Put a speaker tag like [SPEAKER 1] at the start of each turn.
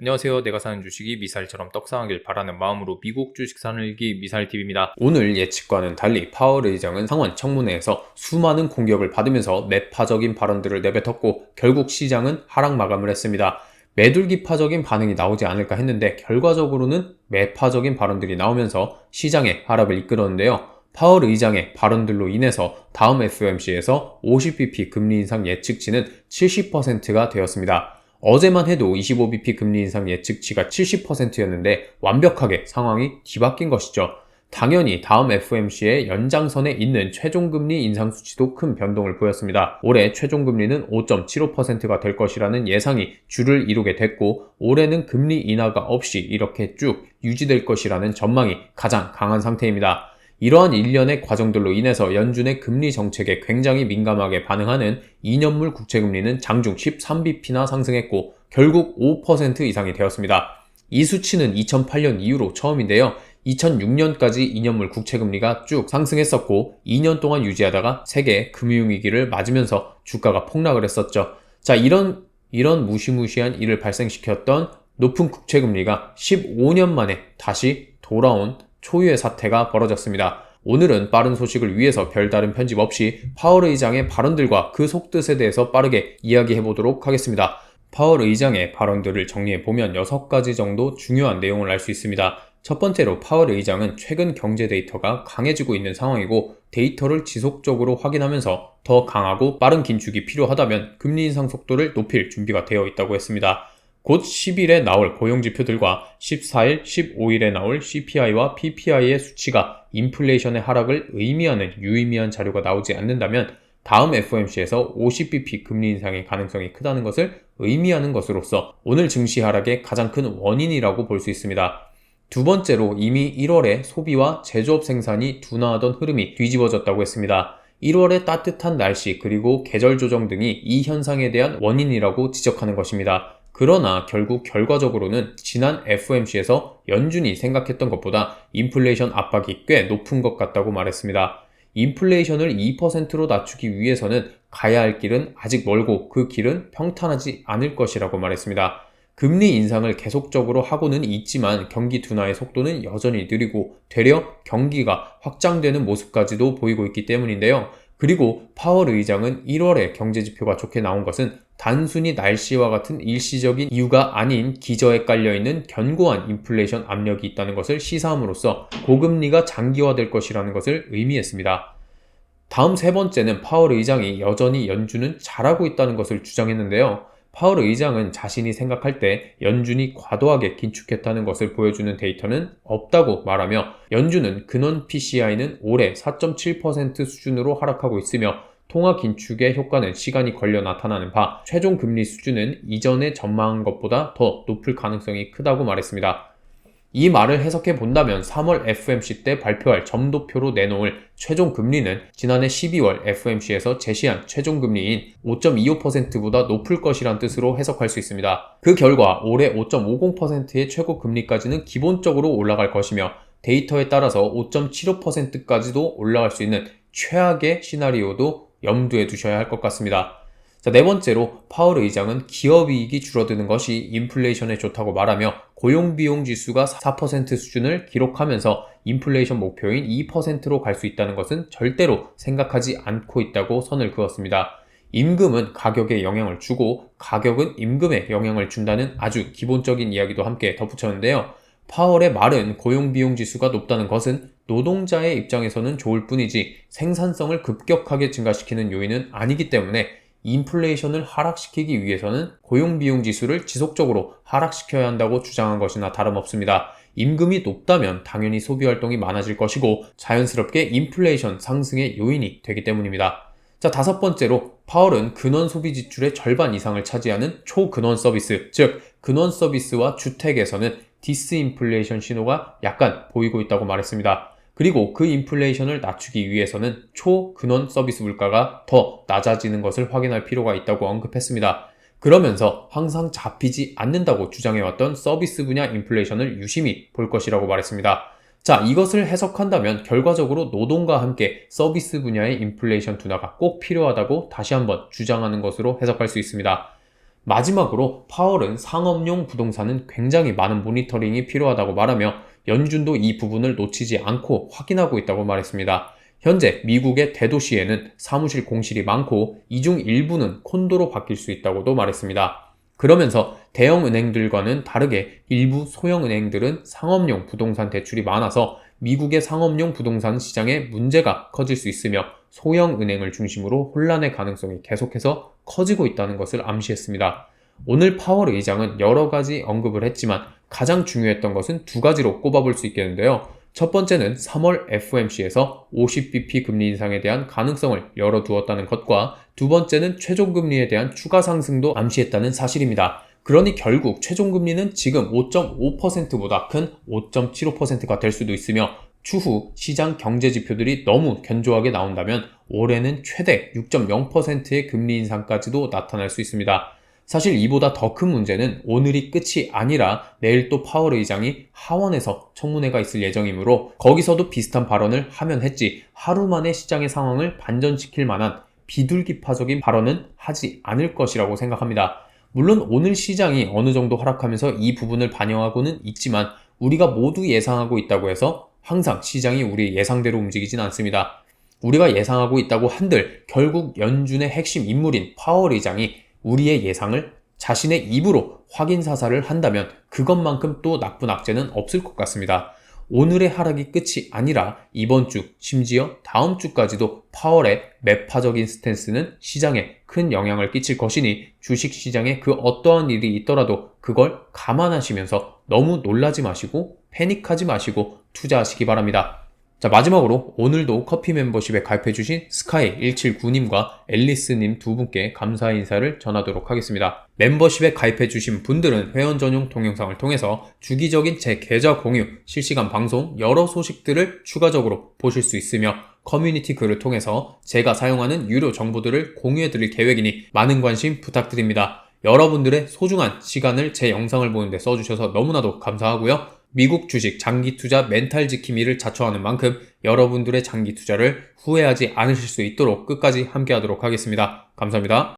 [SPEAKER 1] 안녕하세요. 내가 사는 주식이 미사일처럼 떡상하길 바라는 마음으로 미국 주식 사는 일기 미사일TV입니다. 오늘 예측과는 달리 파월 의장은 상원 청문회에서 수많은 공격을 받으면서 매파적인 발언들을 내뱉었고 결국 시장은 하락 마감을 했습니다. 매둘기파적인 반응이 나오지 않을까 했는데 결과적으로는 매파적인 발언들이 나오면서 시장의 하락을 이끌었는데요. 파월 의장의 발언들로 인해서 다음 FOMC에서 50bp 금리 인상 예측치는 70%가 되었습니다. 어제만 해도 25bp 금리 인상 예측치가 70%였는데 완벽하게 상황이 뒤바뀐 것이죠. 당연히 다음 FOMC의 연장선에 있는 최종금리 인상 수치도 큰 변동을 보였습니다. 올해 최종금리는 5.75%가 될 것이라는 예상이 주를 이루게 됐고 올해는 금리 인하가 없이 이렇게 쭉 유지될 것이라는 전망이 가장 강한 상태입니다. 이러한 일련의 과정들로 인해서 연준의 금리 정책에 굉장히 민감하게 반응하는 2년물 국채금리는 장중 13bp나 상승했고 결국 5% 이상이 되었습니다. 이 수치는 2008년 이후로 처음인데요. 2006년까지 2년물 국채금리가 쭉 상승했었고 2년 동안 유지하다가 세계 금융위기를 맞으면서 주가가 폭락을 했었죠. 자, 이런 무시무시한 일을 발생시켰던 높은 국채금리가 15년 만에 다시 돌아온 초유의 사태가 벌어졌습니다. 오늘은 빠른 소식을 위해서 별다른 편집 없이 파월 의장의 발언들과 그 속뜻에 대해서 빠르게 이야기해 보도록 하겠습니다. 파월 의장의 발언들을 정리해 보면 6가지 정도 중요한 내용을 알 수 있습니다. 첫 번째로 파월 의장은 최근 경제 데이터가 강해지고 있는 상황이고 데이터를 지속적으로 확인하면서 더 강하고 빠른 긴축이 필요하다면 금리 인상 속도를 높일 준비가 되어 있다고 했습니다. 곧 10일에 나올 고용지표들과 14일, 15일에 나올 CPI와 PPI의 수치가 인플레이션의 하락을 의미하는 유의미한 자료가 나오지 않는다면 다음 FOMC에서 50bp 금리 인상의 가능성이 크다는 것을 의미하는 것으로서 오늘 증시 하락의 가장 큰 원인이라고 볼 수 있습니다. 두 번째로 이미 1월에 소비와 제조업 생산이 둔화하던 흐름이 뒤집어졌다고 했습니다. 1월의 따뜻한 날씨 그리고 계절 조정 등이 이 현상에 대한 원인이라고 지적하는 것입니다. 그러나 결국 결과적으로는 지난 FOMC에서 연준이 생각했던 것보다 인플레이션 압박이 꽤 높은 것 같다고 말했습니다. 인플레이션을 2%로 낮추기 위해서는 가야 할 길은 아직 멀고 그 길은 평탄하지 않을 것이라고 말했습니다. 금리 인상을 계속적으로 하고는 있지만 경기 둔화의 속도는 여전히 느리고 되려 경기가 확장되는 모습까지도 보이고 있기 때문인데요. 그리고 파월 의장은 1월에 경제지표가 좋게 나온 것은 단순히 날씨와 같은 일시적인 이유가 아닌 기저에 깔려있는 견고한 인플레이션 압력이 있다는 것을 시사함으로써 고금리가 장기화될 것이라는 것을 의미했습니다. 다음 세 번째는 파월 의장이 여전히 연준은 잘하고 있다는 것을 주장했는데요. 파월 의장은 자신이 생각할 때 연준이 과도하게 긴축했다는 것을 보여주는 데이터는 없다고 말하며 연준은 근원 PCI는 올해 4.7% 수준으로 하락하고 있으며 통화 긴축의 효과는 시간이 걸려 나타나는 바 최종 금리 수준은 이전에 전망한 것보다 더 높을 가능성이 크다고 말했습니다. 이 말을 해석해 본다면 3월 FOMC 때 발표할 점도표로 내놓을 최종 금리는 지난해 12월 FOMC에서 제시한 최종 금리인 5.25%보다 높을 것이란 뜻으로 해석할 수 있습니다. 그 결과 올해 5.50%의 최고 금리까지는 기본적으로 올라갈 것이며 데이터에 따라서 5.75%까지도 올라갈 수 있는 최악의 시나리오도 염두에 두셔야 할 것 같습니다. 자, 네 번째로 파월 의장은 기업이익이 줄어드는 것이 인플레이션에 좋다고 말하며 고용비용 지수가 4% 수준을 기록하면서 인플레이션 목표인 2%로 갈 수 있다는 것은 절대로 생각하지 않고 있다고 선을 그었습니다. 임금은 가격에 영향을 주고 가격은 임금에 영향을 준다는 아주 기본적인 이야기도 함께 덧붙였는데요. 파월의 말은 고용비용 지수가 높다는 것은 노동자의 입장에서는 좋을 뿐이지 생산성을 급격하게 증가시키는 요인은 아니기 때문에 인플레이션을 하락시키기 위해서는 고용비용 지수를 지속적으로 하락시켜야 한다고 주장한 것이나 다름없습니다. 임금이 높다면 당연히 소비활동이 많아질 것이고 자연스럽게 인플레이션 상승의 요인이 되기 때문입니다. 자, 다섯 번째로 파월은 근원 소비 지출의 절반 이상을 차지하는 초근원 서비스, 즉 근원 서비스와 주택에서는 디스인플레이션 신호가 약간 보이고 있다고 말했습니다. 그리고 그 인플레이션을 낮추기 위해서는 초근원 서비스 물가가 더 낮아지는 것을 확인할 필요가 있다고 언급했습니다. 그러면서 항상 잡히지 않는다고 주장해왔던 서비스 분야 인플레이션을 유심히 볼 것이라고 말했습니다. 자, 이것을 해석한다면 결과적으로 노동과 함께 서비스 분야의 인플레이션 둔화가 꼭 필요하다고 다시 한번 주장하는 것으로 해석할 수 있습니다. 마지막으로 파월은 상업용 부동산은 굉장히 많은 모니터링이 필요하다고 말하며 연준도 이 부분을 놓치지 않고 확인하고 있다고 말했습니다. 현재 미국의 대도시에는 사무실 공실이 많고 이 중 일부는 콘도로 바뀔 수 있다고도 말했습니다. 그러면서 대형 은행들과는 다르게 일부 소형 은행들은 상업용 부동산 대출이 많아서 미국의 상업용 부동산 시장에 문제가 커질 수 있으며 소형 은행을 중심으로 혼란의 가능성이 계속해서 커지고 있다는 것을 암시했습니다. 오늘 파월 의장은 여러 가지 언급을 했지만 가장 중요했던 것은 두 가지로 꼽아볼 수 있겠는데요. 첫 번째는 3월 FOMC에서 50bp 금리 인상에 대한 가능성을 열어두었다는 것과 두 번째는 최종금리에 대한 추가 상승도 암시했다는 사실입니다. 그러니 결국 최종금리는 지금 5.5%보다 큰 5.75%가 될 수도 있으며 추후 시장 경제 지표들이 너무 견조하게 나온다면 올해는 최대 6.0%의 금리 인상까지도 나타날 수 있습니다. 사실 이보다 더 큰 문제는 오늘이 끝이 아니라 내일 또 파월 의장이 하원에서 청문회가 있을 예정이므로 거기서도 비슷한 발언을 하면 했지 하루 만에 시장의 상황을 반전시킬 만한 비둘기파적인 발언은 하지 않을 것이라고 생각합니다. 물론 오늘 시장이 어느 정도 하락하면서 이 부분을 반영하고는 있지만 우리가 모두 예상하고 있다고 해서 항상 시장이 우리 예상대로 움직이진 않습니다. 우리가 예상하고 있다고 한들 결국 연준의 핵심 인물인 파월 의장이 우리의 예상을 자신의 입으로 확인 사살을 한다면 그것만큼 또 나쁜 악재는 없을 것 같습니다. 오늘의 하락이 끝이 아니라 이번 주, 심지어 다음 주까지도 파월의 매파적인 스탠스는 시장에 큰 영향을 끼칠 것이니 주식시장에 그 어떠한 일이 있더라도 그걸 감안하시면서 너무 놀라지 마시고 패닉하지 마시고 투자하시기 바랍니다. 자, 마지막으로 오늘도 커피 멤버십에 가입해주신 스카이179님과 앨리스님 두 분께 감사 인사를 전하도록 하겠습니다. 멤버십에 가입해주신 분들은 회원 전용 동영상을 통해서 주기적인 제 계좌 공유, 실시간 방송, 여러 소식들을 추가적으로 보실 수 있으며 커뮤니티 글을 통해서 제가 사용하는 유료 정보들을 공유해드릴 계획이니 많은 관심 부탁드립니다. 여러분들의 소중한 시간을 제 영상을 보는데 써주셔서 너무나도 감사하고요. 미국 주식 장기 투자 멘탈 지킴이를 자처하는 만큼 여러분들의 장기 투자를 후회하지 않으실 수 있도록 끝까지 함께 하도록 하겠습니다. 감사합니다.